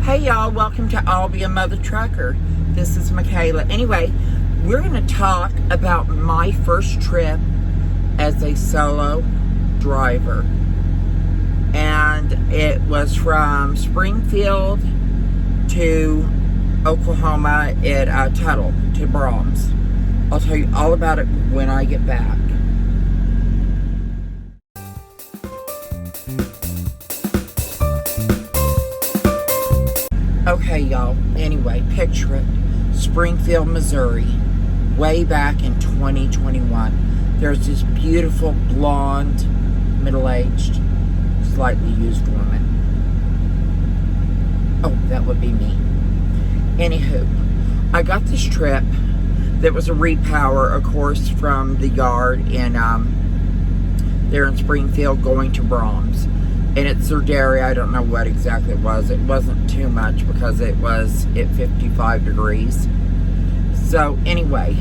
Hey y'all, welcome to I'll Be a Mother Trucker. This is Michaela. Anyway, we're going to talk about my first trip as a solo driver. And it was from Springfield to Oklahoma at Tuttle to Brahms. I'll tell you all about it when I get back. Okay, y'all. Anyway, picture it. Springfield, Missouri. Way back in 2021. There's this beautiful, blonde, middle-aged, slightly used woman. Oh, that would be me. Anywho, I got this trip that was a repower, of course, from the yard in there in Springfield going to Brahms. And it's their dairy. I don't know what exactly it was. It wasn't too much because it was at 55 degrees. So anyway,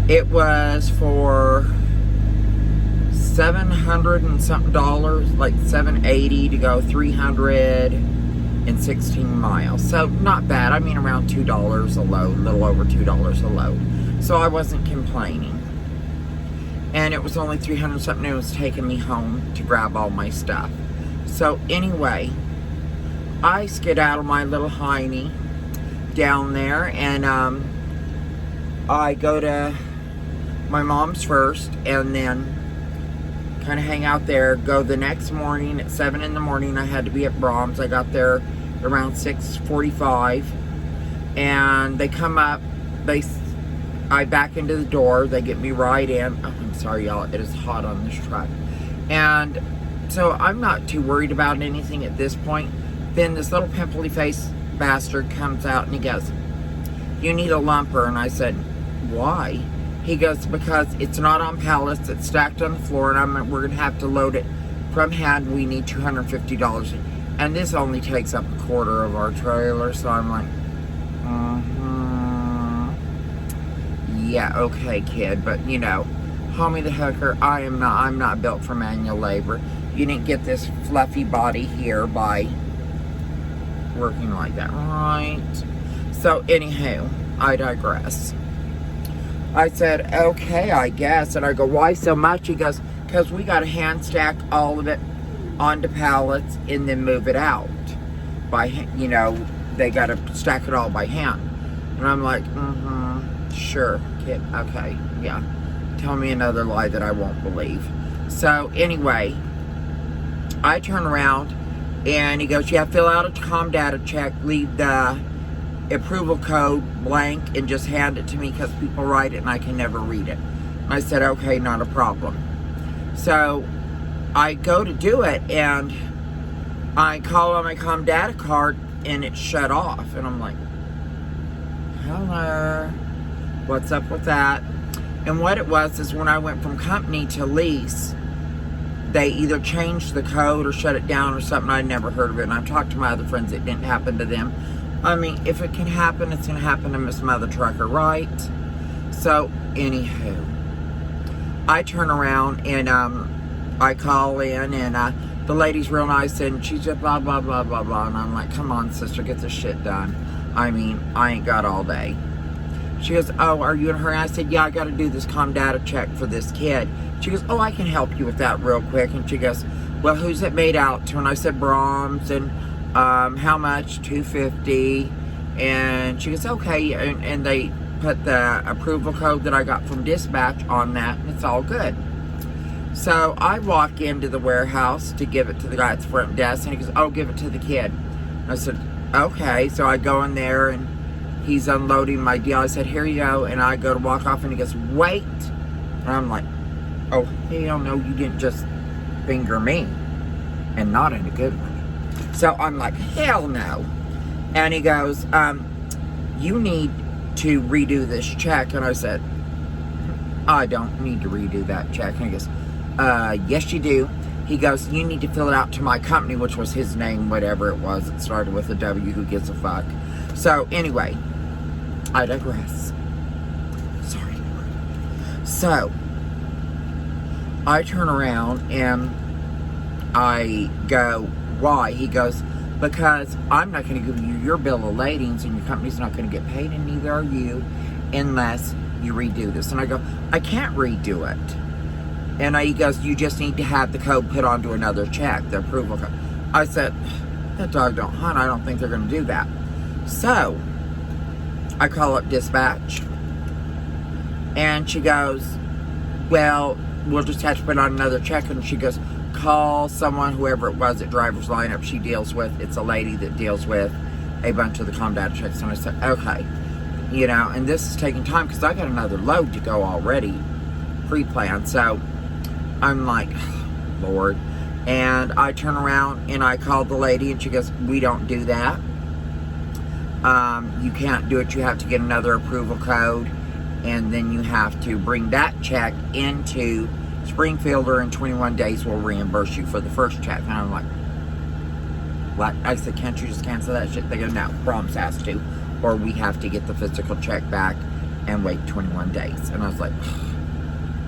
it was for $700 and something, like $780 to go 316 miles. So not bad. I mean, around $2 a load, a little over $2 a load. So I wasn't complaining. And it was only 300 something. It was taking me home to grab all my stuff. So anyway, I skedaddle my little hiney down there, and I go to my mom's first, and then kind of hang out there. Go the next morning at 7 in the morning. I had to be at Brahms. I got there around 6:45, and they come up. I back into the door. They get me right in. Oh, I'm sorry, y'all. It is hot on this truck. And so I'm not too worried about anything at this point. Then this little pimply faced bastard comes out and he goes, "You need a lumper." And I said, "Why?" He goes, "Because it's not on pallets. It's stacked on the floor, and we're going to have to load it from hand. We need $250. And this only takes up a quarter of our trailer." So I'm like, yeah, okay, kid, but you know, homie the hooker, I'm not built for manual labor. You didn't get this fluffy body here by working like that, right? So anywho, I digress. I said, okay, I guess. And I go, "Why so much?" He goes, "Because we got to hand stack all of it onto pallets and then move it out by, you know, they got to stack it all by hand." And I'm like, sure, kid, okay, yeah. Tell me another lie that I won't believe. So anyway, I turn around and he goes, "Yeah, fill out a com data check, leave the approval code blank and just hand it to me because people write it and I can never read it." And I said, okay, not a problem. So I go to do it and I call on my com data card and it's shut off. And I'm like, hello, what's up with that? And what it was is when I went from company to lease, they either changed the code or shut it down or something. I'd never heard of it. And I've talked to my other friends, it didn't happen to them. I mean, if it can happen, it's going to happen to Miss Mother Trucker, right? So, anywho, I turn around and I call in, and the lady's real nice, and she's just blah, blah, blah, blah, blah. And I'm like, come on, sister, get this shit done. I mean, I ain't got all day. She goes, "Oh, are you in a hurry?" I said, "Yeah, I got to do this com data check for this kid." She goes, "Oh, I can help you with that real quick." And she goes, "Well, who's it made out to?" And I said, "Brahms." And how much? $250. And she goes, "Okay." And they put the approval code that I got from dispatch on that, and it's all good. So I walk into the warehouse to give it to the guy at the front desk, and he goes, "Oh, give it to the kid." And I said, okay. So I go in there, and he's unloading my deal. I said, "Here you go." And I go to walk off, and he goes, "Wait." And I'm like, oh, hell no, you didn't just finger me. And not in a good way. So I'm like, hell no. And he goes, "You need to redo this check." And I said, "I don't need to redo that check." And he goes, "Yes, you do." He goes, "You need to fill it out to my company," which was his name, whatever it was. It started with a W, who gives a fuck. So anyway, I digress. Sorry. So I turn around and I go, "Why?" He goes, because I'm not going to give you your bill of ladings, and your company's not going to get paid, and neither are you, unless you redo this. And I go, I can't redo it. And he goes, you just need to have the code put onto another check, the approval code. I said, that dog don't hunt. I don't think they're going to do that. So I call up dispatch, and she goes, well, we'll just have to put on another check. And she goes, call someone, whoever it was at driver's lineup she deals with. It's a lady that deals with a bunch of the com data checks. And I said, okay. You know, and this is taking time because I got another load to go already, pre-planned. So I'm like, Lord. And I turn around and I called the lady, and she goes, we don't do that. You can't do it. You have to get another approval code, and then you have to bring that check into Springfield, or in 21 days we'll reimburse you for the first check. And I'm like, what? I said, can't you just cancel that shit? They go, no, Brahms has to, or we have to get the physical check back and wait 21 days. And I was like,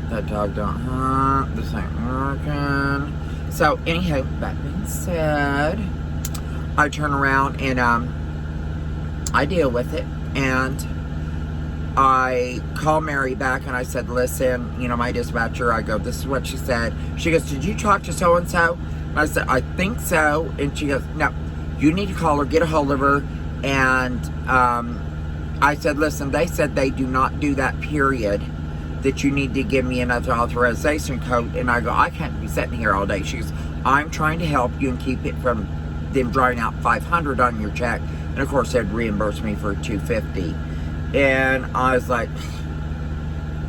that dog don't hunt. This ain't working. So anyhow, that being said, I turn around and I deal with it, and I call Mary back, and I said, listen, you know, my dispatcher, I go, this is what she said. She goes, did you talk to so-and-so? And I said, I think so. And she goes, no, you need to call her, get a hold of her. And I said, listen, they said they do not do that, period, that you need to give me another authorization code. And I go, I can't be sitting here all day. She goes, I'm trying to help you and keep it from them drawing out $500 on your check. And of course, they'd reimburse me for $250. And I was like,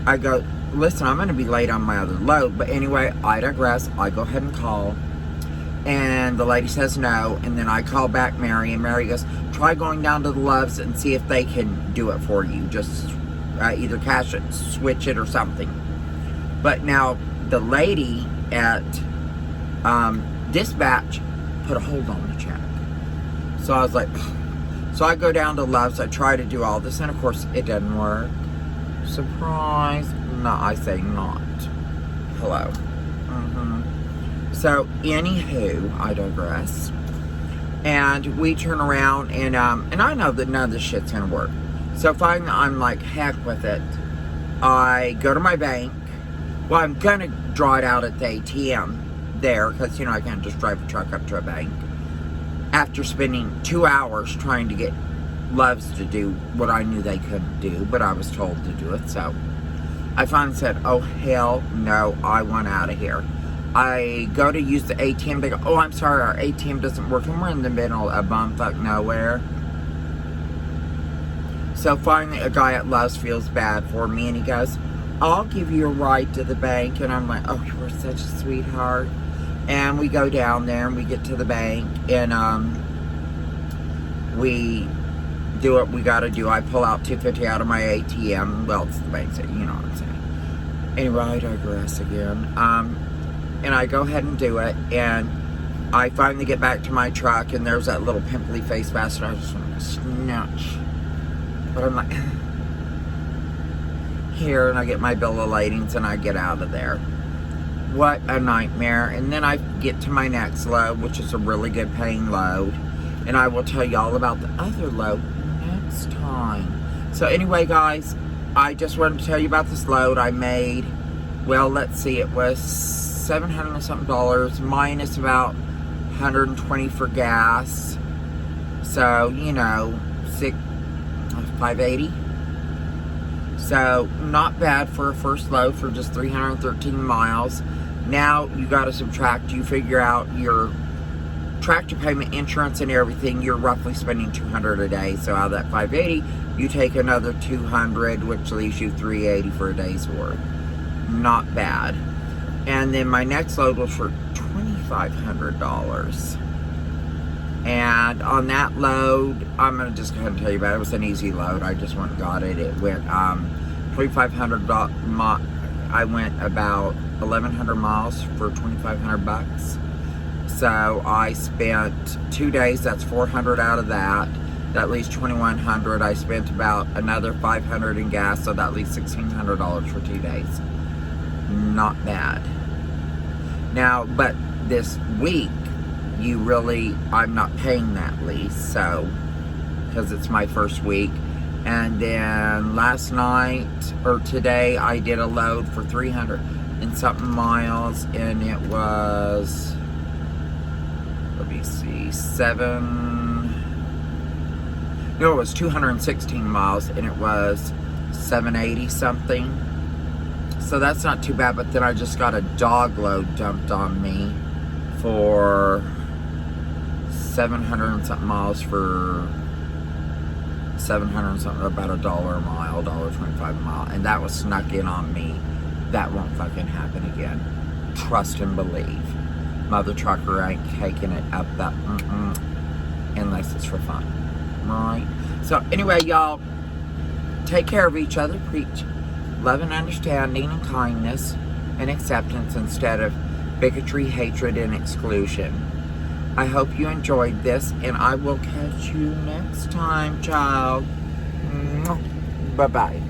I go, listen, I'm going to be late on my other load. But anyway, I digress. I go ahead and call. And the lady says no. And then I call back Mary. And Mary goes, try going down to the Loves and see if they can do it for you. Just either cash it, switch it, or something. But now, the lady at dispatch put a hold on the check. So I was like, so I go down to Love's, I try to do all this, and of course it doesn't work. Surprise. No, I say not. Hello. So, anywho, I digress. And we turn around, and I know that none of this shit's gonna work. So finally, I'm like, heck with it. I go to my bank. Well, I'm gonna draw it out at the ATM there, because, you know, I can't just drive a truck up to a bank. After spending 2 hours trying to get Loves to do what I knew they couldn't do, but I was told to do it. So I finally said, oh, hell no, I want out of here. I go to use the ATM. They go, oh, I'm sorry, our ATM doesn't work. And we're in the middle of bumfuck nowhere. So finally, a guy at Love's feels bad for me, and he goes, I'll give you a ride to the bank. And I'm like, oh, you are such a sweetheart. And we go down there, and we get to the bank, and we do what we gotta do. I pull out $250 out of my ATM. Well, it's the bank's, you know what I'm saying. Anyway, I digress again. And I go ahead and do it, and I finally get back to my truck, and there's that little pimply face bastard. I just want to snatch. But I'm like, here, and I get my bill of ladings, and I get out of there. What a nightmare. And then I get to my next load, which is a really good paying load. And I will tell you all about the other load next time. So anyway, guys, I just wanted to tell you about this load I made. Well, let's see, it was $700 and something minus about $120 for gas. So, you know, $580. So, not bad for a first load for just 313 miles. Now, you got to subtract. You figure out your tractor payment, insurance, and everything. You're roughly spending $200 a day. So, out of that $580, you take another $200, which leaves you $380 for a day's worth. Not bad. And then my next load was for $2,500. And on that load, I'm going to just go ahead and tell you about it. It was an easy load. I just went and got it. It went $2,500. I went about 1,100 miles for $2,500. So I spent 2 days. That's $400 out of that. That leaves $2,100. I spent about another $500 in gas. So that leaves $1,600 for 2 days. Not bad. Now, but this week, I'm not paying that lease, so, because it's my first week. And then last night, or today, I did a load for 300 and something miles, and it was, let me see, it was 216 miles, and it was 780 something. So that's not too bad, but then I just got a dog load dumped on me for 700 and something miles for 700 and something, about $1 a mile, $1.25 a mile, and that was snuck in on me. That won't fucking happen again. Trust and believe. Mother trucker ain't taking it up that unless it's for fun. Right? So anyway, y'all, take care of each other. Preach love and understanding and kindness and acceptance instead of bigotry, hatred, and exclusion. I hope you enjoyed this, and I will catch you next time, child. Bye-bye.